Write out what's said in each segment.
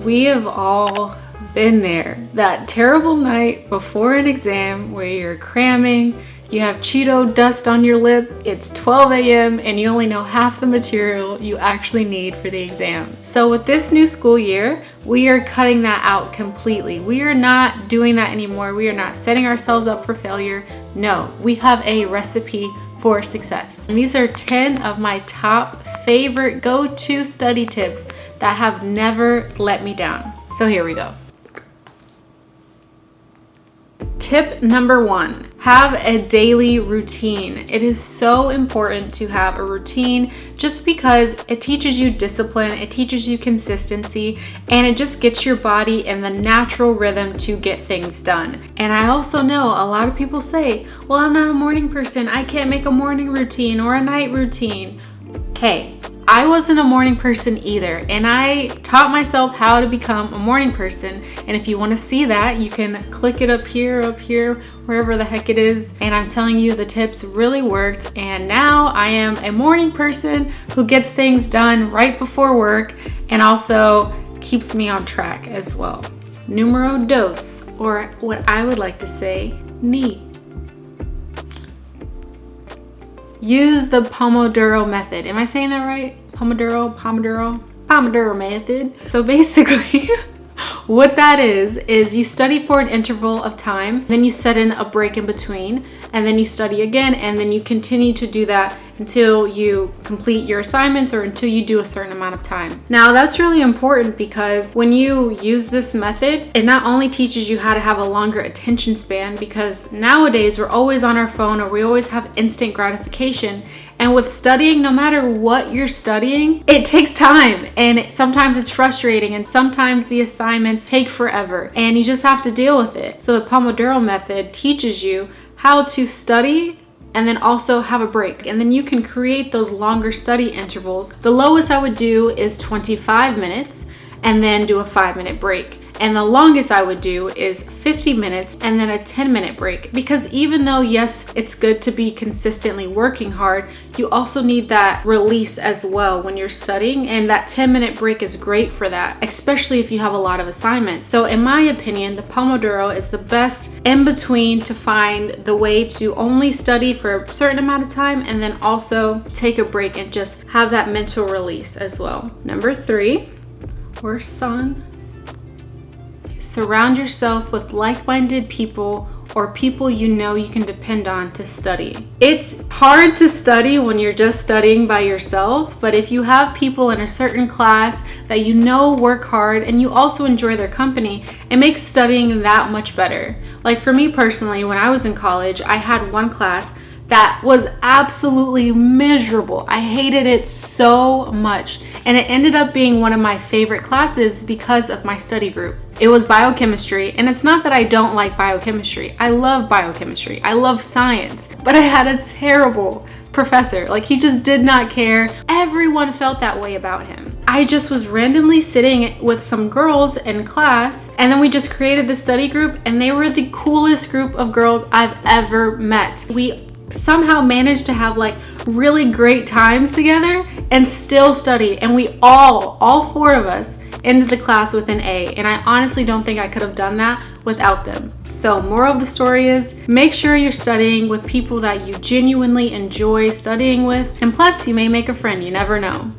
We have all been there. That terrible night before an exam where you're cramming, you have Cheeto dust on your lip, it's 12 a.m. and you only know half the material you actually need for the exam. So with this new school year, we are cutting that out completely. We are not doing that anymore. We are not setting ourselves up for failure. No, we have a recipe for success. And these are 10 of my top favorite go-to study tips that have never let me down. So here we go. Tip number 1, have a daily routine. It is so important to have a routine just because it teaches you discipline, it teaches you consistency, and it just gets your body in the natural rhythm to get things done. And I also know a lot of people say, well, I'm not a morning person. I can't make a morning routine or a night routine. Hey, I wasn't a morning person either, and I taught myself how to become a morning person. And if you want to see that, you can click it up here, wherever the heck it is. And I'm telling you, the tips really worked. And now I am a morning person who gets things done right before work and also keeps me on track as well. Numero dos, or what I would like to say, ni. Use the Pomodoro method. Am I saying that right? Pomodoro method. So basically, what that is you study for an interval of time, then you set in a break in between, and then you study again, and then you continue to do that until you complete your assignments or until you do a certain amount of time. Now that's really important because when you use this method, it not only teaches you how to have a longer attention span, because nowadays we're always on our phone or we always have instant gratification. And with studying, no matter what you're studying, it takes time, and sometimes it's frustrating, and sometimes the assignments take forever, and you just have to deal with it. So the Pomodoro method teaches you how to study and then also have a break, and then you can create those longer study intervals. The lowest I would do is 25 minutes and then do a 5-minute break. And the longest I would do is 50 minutes and then a 10-minute break. Because even though, yes, it's good to be consistently working hard, you also need that release as well when you're studying. And that 10-minute break is great for that, especially if you have a lot of assignments. So in my opinion, the Pomodoro is the best in between to find the way to only study for a certain amount of time and then also take a break and just have that mental release as well. Number 3, or son. Surround yourself with like-minded people or people you know you can depend on to study. It's hard to study when you're just studying by yourself, but if you have people in a certain class that you know work hard and you also enjoy their company, it makes studying that much better. Like for me personally, when I was in college, I had one class that was absolutely miserable. I hated it so much. And it ended up being one of my favorite classes because of my study group. It was biochemistry, and it's not that I don't like biochemistry. I love biochemistry. I love science. But I had a terrible professor. Like, he just did not care. Everyone felt that way about him. I just was randomly sitting with some girls in class, and then we just created this study group, and they were the coolest group of girls I've ever met. We somehow managed to have like really great times together and still study, and we all 4 of us ended the class with an A, and I honestly don't think I could have done that without them. So moral of the story is, make sure you're studying with people that you genuinely enjoy studying with, and plus you may make a friend, you never know.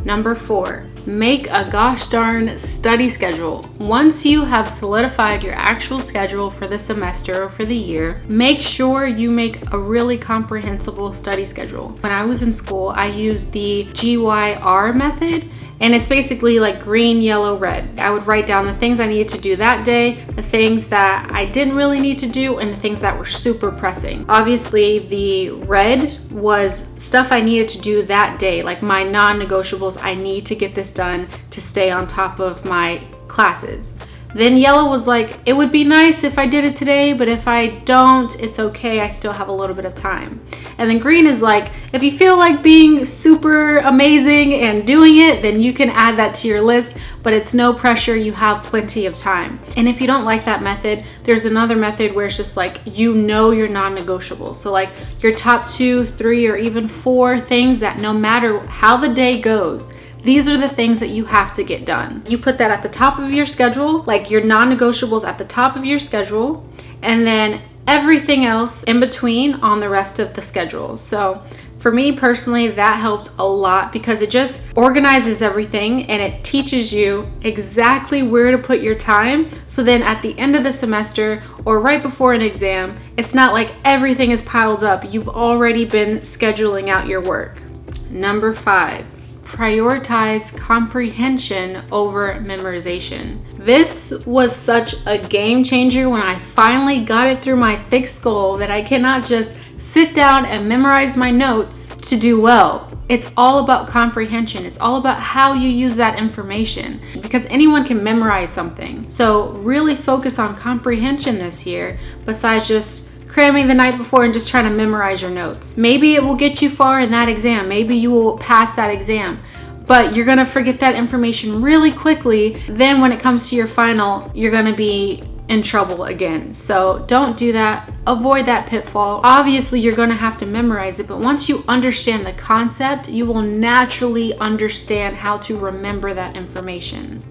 Number 4, make a gosh darn study schedule. Once you have solidified your actual schedule for the semester or for the year, make sure you make a really comprehensible study schedule. When I was in school, I used the GYR method, and it's basically like green, yellow, red. I would write down the things I needed to do that day, the things that I didn't really need to do, and the things that were super pressing. Obviously, the red was stuff I needed to do that day, like my non-negotiables. I need to get this done to stay on top of my classes. Then yellow was like, it would be nice if I did it today, but if I don't, it's okay. I still have a little bit of time. And then green is like, if you feel like being super amazing and doing it, then you can add that to your list, but it's no pressure. You have plenty of time. And if you don't like that method, there's another method where it's just like, you know, your non-negotiable. So like your top 2, 3, or even 4 things that no matter how the day goes, These are the things that you have to get done. You put that at the top of your schedule, like your non-negotiables at the top of your schedule, and then everything else in between on the rest of the schedule. So for me personally, that helps a lot because it just organizes everything and it teaches you exactly where to put your time. So then at the end of the semester or right before an exam, it's not like everything is piled up. You've already been scheduling out your work. Number 5, prioritize comprehension over memorization. This was such a game changer when I finally got it through my thick skull that I cannot just sit down and memorize my notes to do well. It's all about comprehension. It's all about how you use that information because anyone can memorize something. So really focus on comprehension this year besides just cramming the night before and just trying to memorize your notes. Maybe it will get you far in that exam. Maybe you will pass that exam, but you're gonna forget that information really quickly. Then when it comes to your final, you're gonna be in trouble again. So don't do that. Avoid that pitfall. Obviously, you're gonna have to memorize it, but once you understand the concept, you will naturally understand how to remember that information.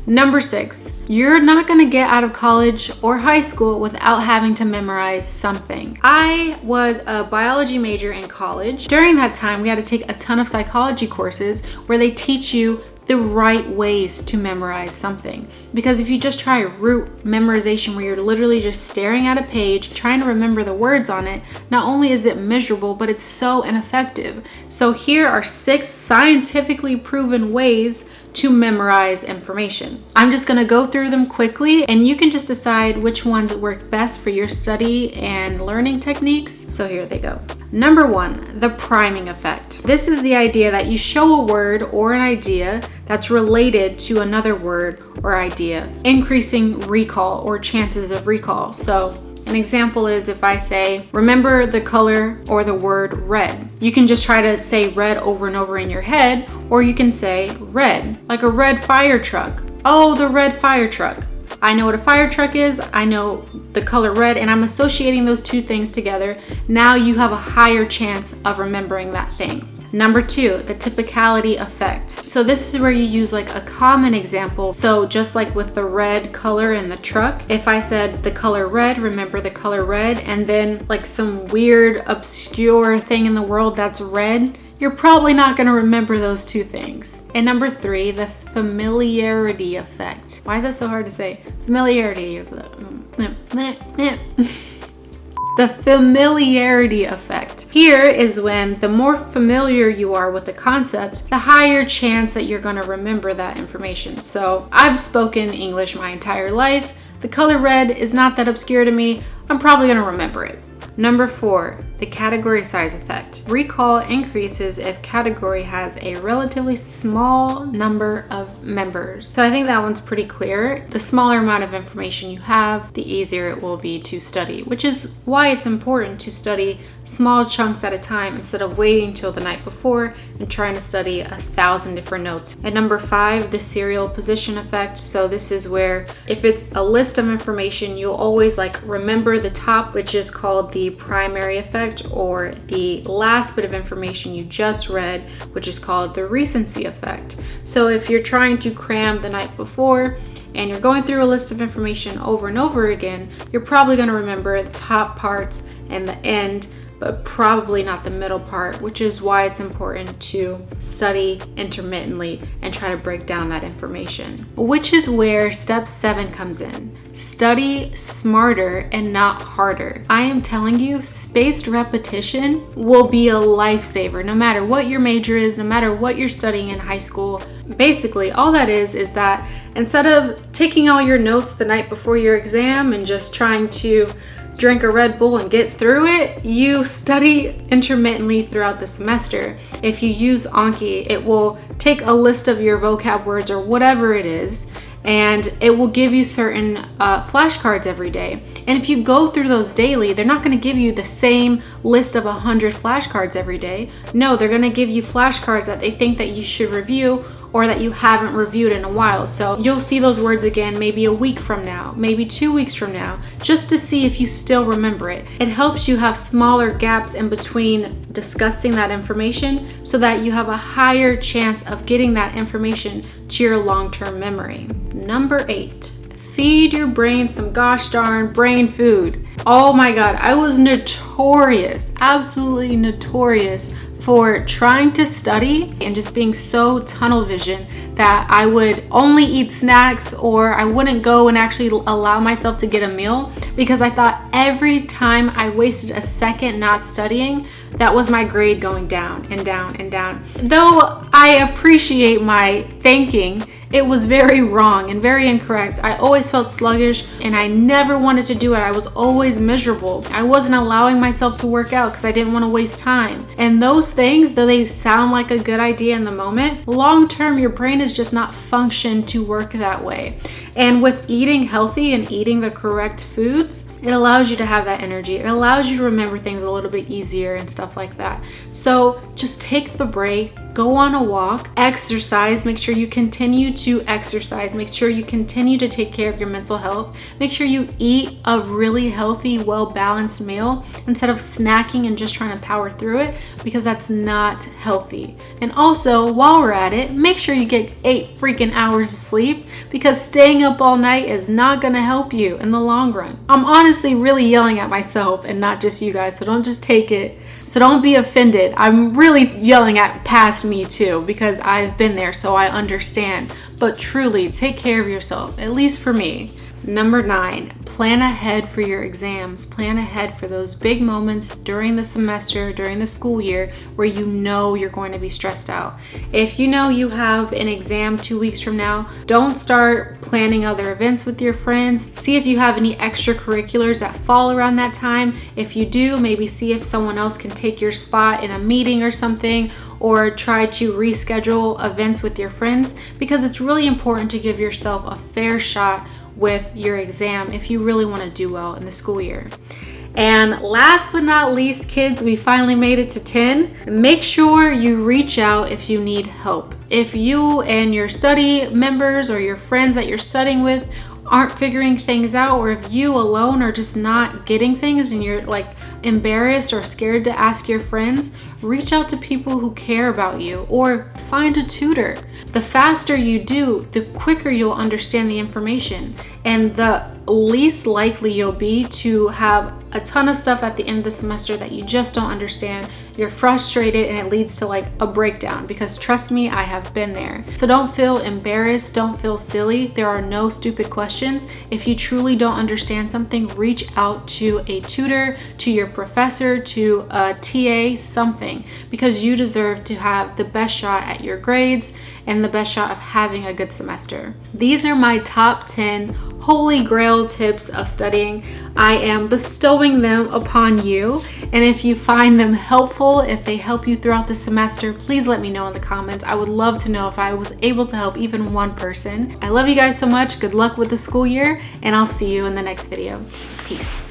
Number 6, you're not gonna get out of college or high school without having to memorize something. I was a biology major in college. During that time, we had to take a ton of psychology courses where they teach you the right ways to memorize something. Because if you just try rote memorization where you're literally just staring at a page, trying to remember the words on it, not only is it miserable, but it's so ineffective. So here are 6 scientifically proven ways to memorize information. I'm just gonna go through them quickly and you can just decide which ones work best for your study and learning techniques. So here they go. Number 1, the priming effect. This is the idea that you show a word or an idea that's related to another word or idea, increasing recall or chances of recall. So an example is if I say, remember the color or the word red. You can just try to say red over and over in your head, or you can say red, like a red fire truck. Oh, the red fire truck. I know what a fire truck is, I know the color red, and I'm associating those two things together. Now you have a higher chance of remembering that thing. Number 2, the typicality effect. So this is where you use like a common example. So just like with the red color in the truck, if I said the color red, remember the color red, and then like some weird obscure thing in the world that's red, you're probably not going to remember those two things. And number 3, the familiarity effect. Why is that so hard to say? Familiarity. The familiarity effect. Here is when the more familiar you are with the concept, the higher chance that you're gonna remember that information. So I've spoken English my entire life. The color red is not that obscure to me. I'm probably gonna remember it. Number 4, the category size effect. Recall increases if category has a relatively small number of members. So I think that one's pretty clear. The smaller amount of information you have, the easier it will be to study, which is why it's important to study small chunks at a time instead of waiting till the night before and trying to study 1,000 different notes. And number 5, the serial position effect. So this is where if it's a list of information, you'll always like remember the top, which is called the primary effect, or the last bit of information you just read, which is called the recency effect. So if you're trying to cram the night before and you're going through a list of information over and over again, you're probably going to remember the top parts and the end, but probably not the middle part, which is why it's important to study intermittently and try to break down that information. Which is where step 7 comes in. Study smarter and not harder. I am telling you, spaced repetition will be a lifesaver no matter what your major is, no matter what you're studying in high school. Basically, all that is that instead of taking all your notes the night before your exam and just trying to drink a Red Bull and get through it, you study intermittently throughout the semester. If you use Anki, it will take a list of your vocab words or whatever it is, and it will give you certain flashcards every day. And if you go through those daily, they're not going to give you the same list of 100 flashcards every day. No, they're going to give you flashcards that they think that you should review or that you haven't reviewed in a while. So you'll see those words again maybe a week from now, maybe 2 weeks from now, just to see if you still remember it. It helps you have smaller gaps in between discussing that information so that you have a higher chance of getting that information to your long-term memory. Number 8, feed your brain some gosh darn brain food. Oh my God, I was notorious, absolutely notorious for trying to study and just being so tunnel vision that I would only eat snacks, or I wouldn't go and actually allow myself to get a meal, because I thought every time I wasted a second not studying, that was my grade going down and down and down. Though I appreciate my thinking, it was very wrong and very incorrect. I always felt sluggish and I never wanted to do it. I was always miserable. I wasn't allowing myself to work out because I didn't want to waste time. And those things, though they sound like a good idea in the moment, long term your brain is just not functioned to work that way. And with eating healthy and eating the correct foods, it allows you to have that energy. It allows you to remember things a little bit easier and stuff like that. So just take the break, go on a walk, exercise, make sure you continue to exercise, make sure you continue to take care of your mental health, make sure you eat a really healthy, well-balanced meal instead of snacking and just trying to power through it, because that's not healthy. And also, while we're at it, make sure you get 8 freaking hours of sleep, because staying up all night is not gonna help you in the long run. I'm honestly really yelling at myself and not just you guys, so don't just take it. So don't be offended. I'm really yelling at past me too, because I've been there, so I understand. But truly, take care of yourself, at least for me. Number 9, plan ahead for your exams. Plan ahead for those big moments during the semester, during the school year, where you know you're going to be stressed out. If you know you have an exam 2 weeks from now, don't start planning other events with your friends. See if you have any extracurriculars that fall around that time. If you do, maybe see if someone else can take your spot in a meeting or something, or try to reschedule events with your friends, because it's really important to give yourself a fair shot with your exam if you really want to do well in the school year. And last but not least, kids, we finally made it to 10. Make sure you reach out if you need help. If you and your study members or your friends that you're studying with aren't figuring things out, or if you alone are just not getting things and you're like embarrassed or scared to ask your friends, reach out to people who care about you, or find a tutor. The faster you do, the quicker you'll understand the information, and the least likely you'll be to have a ton of stuff at the end of the semester that you just don't understand. You're frustrated and it leads to like a breakdown, because trust me, I have been there. So don't feel embarrassed, don't feel silly. There are no stupid questions. If you truly don't understand something, reach out to a tutor, to your professor, to a TA, something, because you deserve to have the best shot at your grades and the best shot of having a good semester. These are my top 10 holy grail tips of studying. I am bestowing them upon you, and if you find them helpful, if they help you throughout the semester, please let me know in the comments. I would love to know if I was able to help even one person. I love you guys so much. Good luck with the school year, and I'll see you in the next video. Peace.